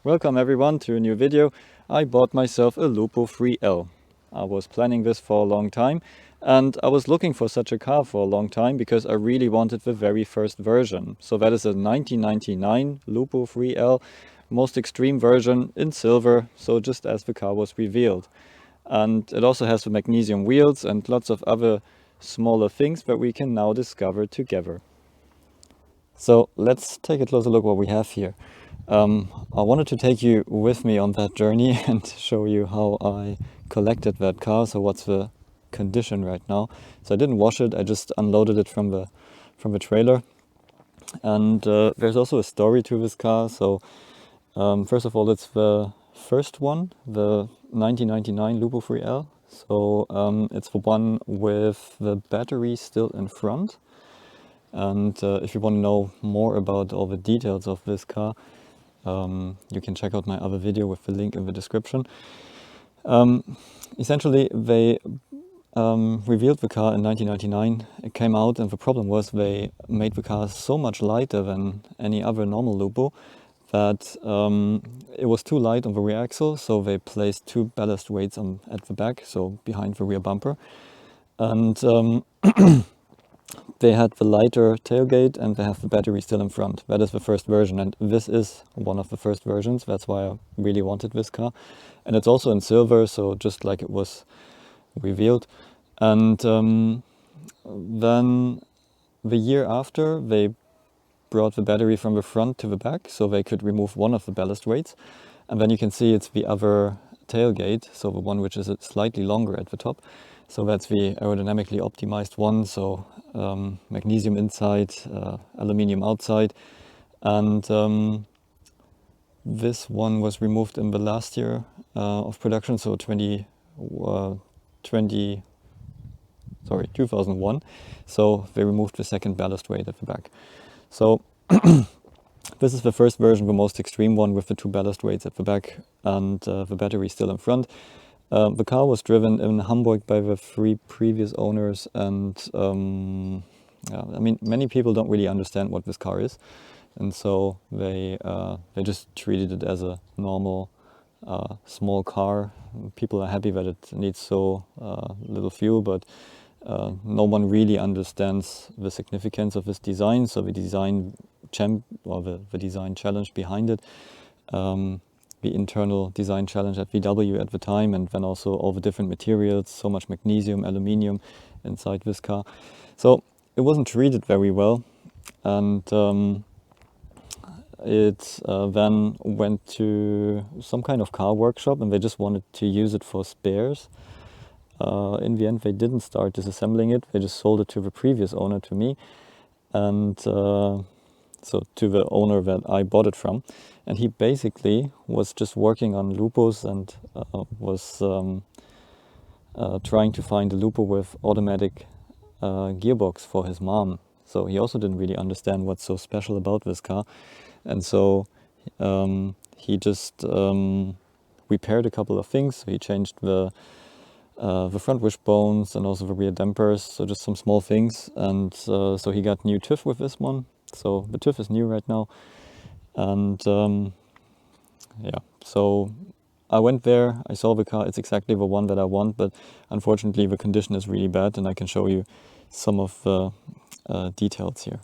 Welcome everyone to a new video. I bought myself a Lupo 3L. I was planning this for a long time and I was looking for such a car for a long time because I really wanted the very first version. So that is a 1999 Lupo 3L, most extreme version in silver, so just as the car was revealed. And it also has the magnesium wheels and lots of other smaller things that we can now discover together. So let's take a closer look what we have here. I wanted to take you with me on that journey and show you how I collected that car. So what's the condition right now? So I didn't wash it, I just unloaded it from the trailer. And there's also a story to this car. So first of all, it's the first one, the 1999 Lupo 3L. So it's the one with the battery still in front. And if you want to know more about all the details of this car, you can check out my other video with the link in the description. Essentially, they revealed the car in 1999. It came out, and the problem was they made the car so much lighter than any other normal Lupo that it was too light on the rear axle, so they placed two ballast weights at the back, so behind the rear bumper. And they had the lighter tailgate and they have the battery still in front. That is the first version, and this is one of the first versions. That's why I really wanted this car. And it's also in silver, so just like it was revealed. And then the year after, they brought the battery from the front to the back, so they could remove one of the ballast weights. And then you can see it's the other tailgate, so the one which is slightly longer at the top. So that's the aerodynamically optimized one, so magnesium inside, aluminium outside. And this one was removed in the last year of production, so 2001. So they removed the second ballast weight at the back. So this is the first version, the most extreme one, with the two ballast weights at the back and the battery still in front. The car was driven in Hamburg by the three previous owners, and yeah, I mean, many people don't really understand what this car is, and so they just treated it as a normal small car. People are happy that it needs so little fuel, but no one really understands the significance of this design. So the design the design challenge behind it. The internal design challenge at VW at the time, and then also all the different materials, so much magnesium, aluminium inside this car. So it wasn't treated very well, and it then went to some kind of car workshop, and they just wanted to use it for spares. In the end, they didn't start disassembling it, they just sold it to the previous owner, to me, and so to the owner that I bought it from. And he basically was just working on Lupos and was trying to find a Lupo with automatic gearbox for his mom. So he also didn't really understand what's so special about this car. And so he just repaired a couple of things. So he changed the front wishbones and also the rear dampers, so just some small things. And so he got new TÜV with this one. So the TÜV is new right now. And yeah, so I went there, I saw the car, it's exactly the one that I want, but unfortunately the condition is really bad, and I can show you some of the details here.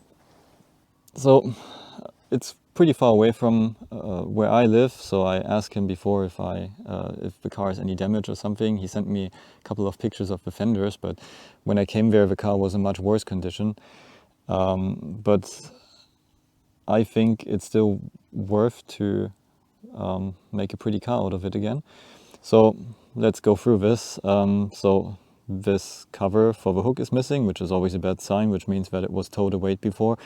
So it's pretty far away from where I live, so I asked him before if the car has any damage or something. He sent me a couple of pictures of the fenders, but when I came there the car was in much worse condition. But I think it's still worth to make a pretty car out of it again. So let's go through this. So this cover for the hook is missing, which is always a bad sign, which means that it was towed away before,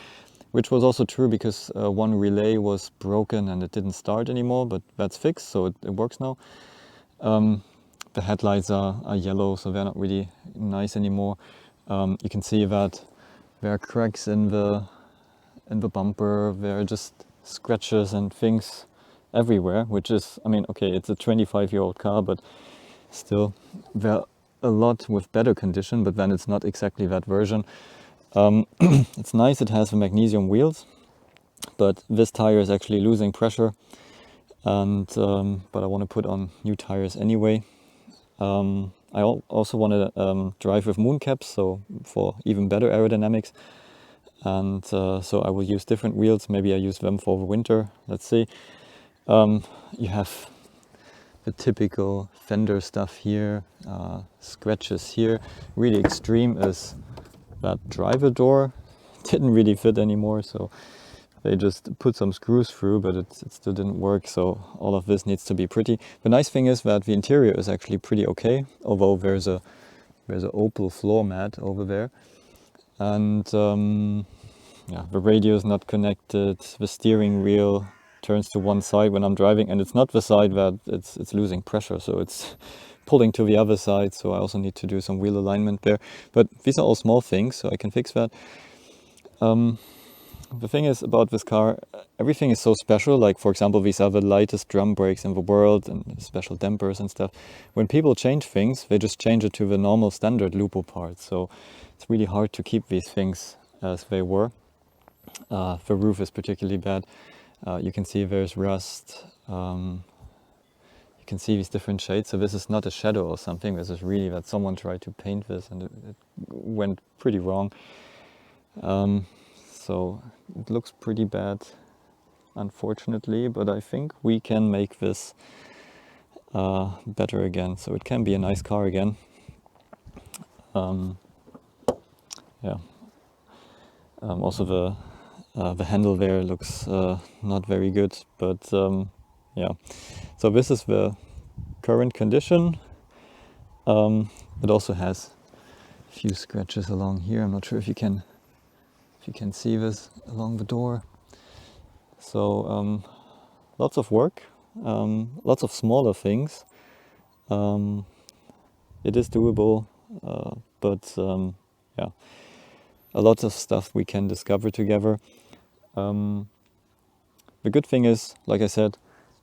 which was also true because one relay was broken and it didn't start anymore, but that's fixed, so it works now. The headlights are yellow, so they're not really nice anymore. You can see that there are cracks in the bumper, there are just scratches and things everywhere, which is, I mean, okay, it's a 25-year-old car, but still, there are a lot with better condition, but then it's not exactly that version. It's nice it has the magnesium wheels, but this tire is actually losing pressure, and but I want to put on new tires anyway. I also want to drive with mooncaps, so for even better aerodynamics. And so I will use different wheels. Maybe I use them for the winter. Let's see. You have the typical fender stuff here, scratches here. Really extreme is that driver door didn't really fit anymore, so they just put some screws through, but it still didn't work, so all of this needs to be pretty. The nice thing is that the interior is actually pretty okay, although there's an opal floor mat over there. And yeah, the radio is not connected, the steering wheel turns to one side when I'm driving, and it's not the side that it's losing pressure, so it's pulling to the other side, so I also need to do some wheel alignment there. But these are all small things, so I can fix that. The thing is about this car, everything is so special. Like, for example, these are the lightest drum brakes in the world and special dampers and stuff. When people change things, they just change it to the normal standard Lupo parts. So it's really hard to keep these things as they were. The roof is particularly bad. You can see there's rust. You can see these different shades. So this is not a shadow or something. This is really that someone tried to paint this and it went pretty wrong. So it looks pretty bad, unfortunately, but I think we can make this better again. So it can be a nice car again. Yeah. Also the handle there looks not very good, but yeah. So this is the current condition. It also has a few scratches along here. I'm not sure if you can see this along the door. So lots of work, lots of smaller things. It is doable, but yeah, a lot of stuff we can discover together. The good thing is, like I said,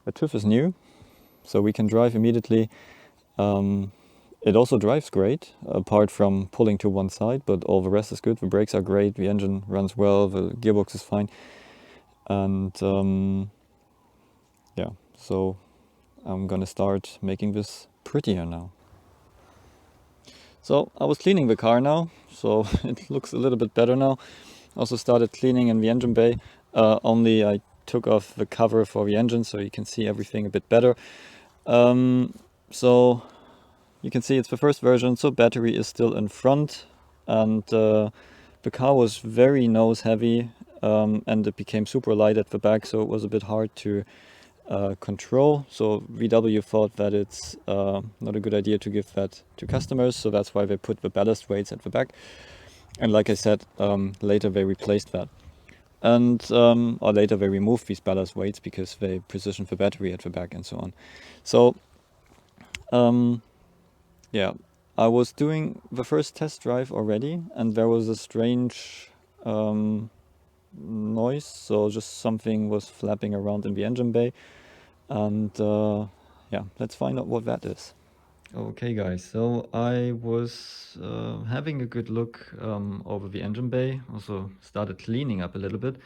the TÜV is new, so we can drive immediately. It also drives great, apart from pulling to one side, but all the rest is good. The brakes are great, the engine runs well, the gearbox is fine. And yeah, so I'm gonna start making this prettier now. So I was cleaning the car now, so it looks a little bit better now. Also started cleaning in the engine bay, only I took off the cover for the engine so you can see everything a bit better. So you can see it's the first version, so battery is still in front, and the car was very nose heavy, and it became super light at the back, so it was a bit hard to control. So VW thought that it's not a good idea to give that to customers, so that's why they put the ballast weights at the back. And like I said, later they replaced that. And or later they removed these ballast weights because they positioned the battery at the back and so on. So yeah, I was doing the first test drive already, and there was a strange noise, so just something was flapping around in the engine bay, and yeah, let's find out what that is. Okay guys, so I was having a good look over the engine bay, also started cleaning up a little bit.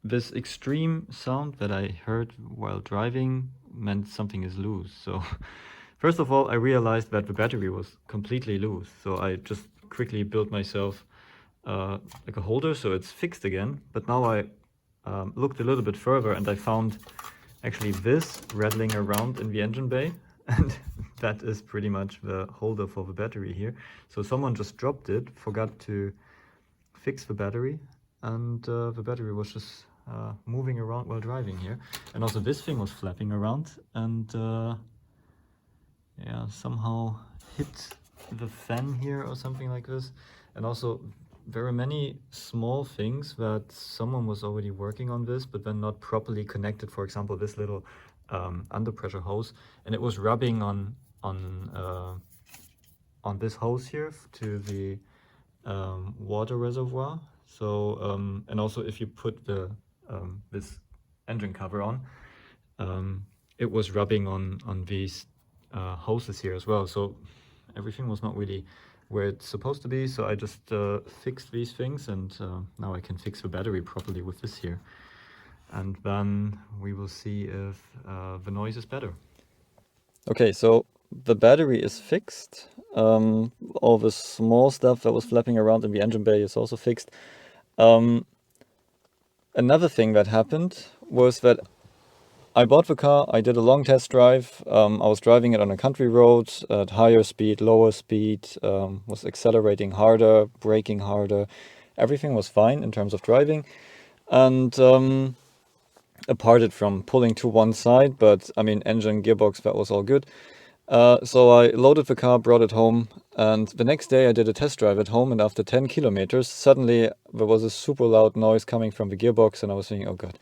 This extreme sound that I heard while driving meant something is loose. So first of all, I realized that the battery was completely loose. So I just quickly built myself like a holder so it's fixed again. But now I looked a little bit further and I found actually this rattling around in the engine bay. And that is pretty much the holder for the battery here. So someone just dropped it, forgot to fix the battery, and the battery was just moving around while driving here. And also this thing was flapping around and yeah, somehow hit the fan here or something like this. And also there are many small things that someone was already working on this, but then not properly connected. For example, this little under pressure hose, and it was rubbing on this hose here to the water reservoir. So and also if you put the this engine cover on, it was rubbing on these hoses here as well. So everything was not really where it's supposed to be. So I just fixed these things, and now I can fix the battery properly with this here. and then we will see if the noise is better. Okay, so the battery is fixed. All the small stuff that was flapping around in the engine bay is also fixed. Another thing that happened was that I bought the car, I did a long test drive, I was driving it on a country road at higher speed, lower speed, was accelerating harder, braking harder. Everything was fine in terms of driving, and apart from pulling to one side, but I mean engine, gearbox, that was all good. So I loaded the car, brought it home, and the next day I did a test drive at home, and after 10 kilometers, suddenly there was a super loud noise coming from the gearbox, and I was thinking, oh god,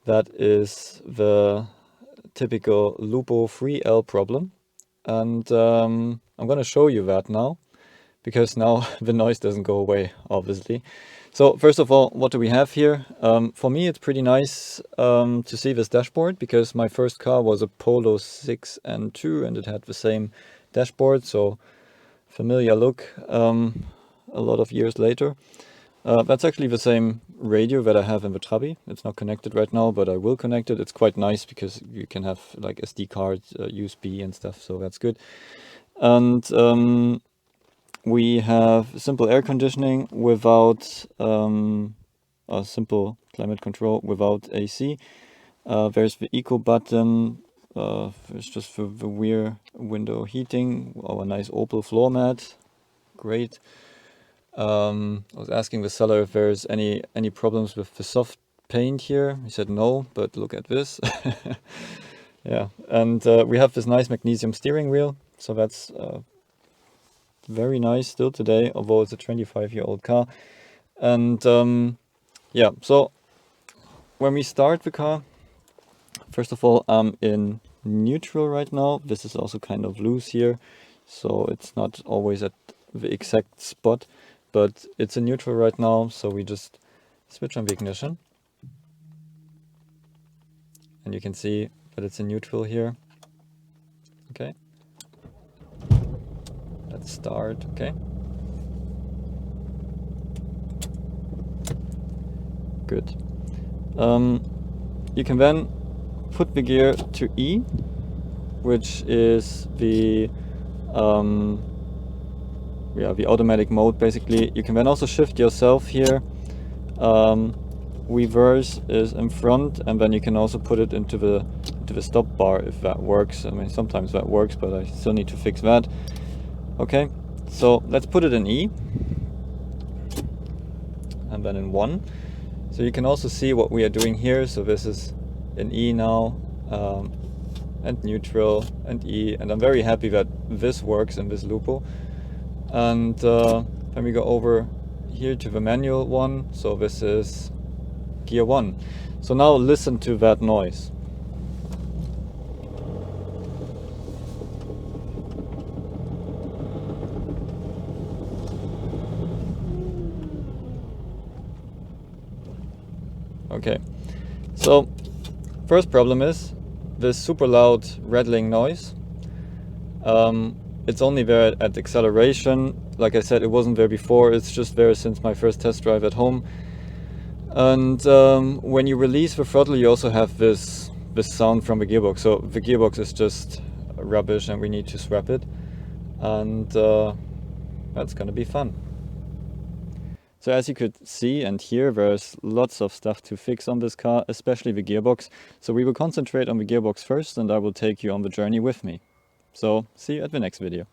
that is the typical Lupo 3L problem. And I'm going to show you that now, because now the noise doesn't go away, obviously. So first of all, what do we have here? For me, it's pretty nice to see this dashboard, because my first car was a Polo 6 and 2, and it had the same dashboard, so familiar look a lot of years later. That's actually the same radio that I have in the Trabi. It's not connected right now, but I will connect it. It's quite nice because you can have like SD cards, USB and stuff, so that's good. And we have simple air conditioning without a simple climate control without AC. There's the eco button. It's just for the rear window heating. Our nice Opel floor mat, great. I was asking the seller if there's any problems with the soft paint here. He said no, but look at this. Yeah, and we have this nice magnesium steering wheel, so that's very nice still today, although it's a 25-year-old car. And yeah, so when we start the car, first of all, I'm in neutral right now. This is also kind of loose here, so it's not always at the exact spot, but it's in neutral right now, so we just switch on the ignition. And you can see that it's in neutral here. Okay. Let's start, okay. Good. You can then put the gear to E, which is the the automatic mode basically. You can then also shift yourself here. Reverse is in front, and then you can also put it into the stop bar if that works. I mean, sometimes that works, but I still need to fix that. Okay, so let's put it in E, and then in 1. So you can also see what we are doing here. So this is in E now, and neutral, and E, and I'm very happy that this works in this Lupo. And then we go over here to the manual one. So this is gear 1. So now listen to that noise. Okay, so first problem is this super loud rattling noise. It's only there at acceleration. Like I said, it wasn't there before. It's just there since my first test drive at home. And when you release the throttle, you also have this sound from the gearbox. So the gearbox is just rubbish, and we need to swap it. And that's gonna be fun. So as you could see and hear, there's lots of stuff to fix on this car, especially the gearbox. So we will concentrate on the gearbox first, and I will take you on the journey with me. So see you at the next video.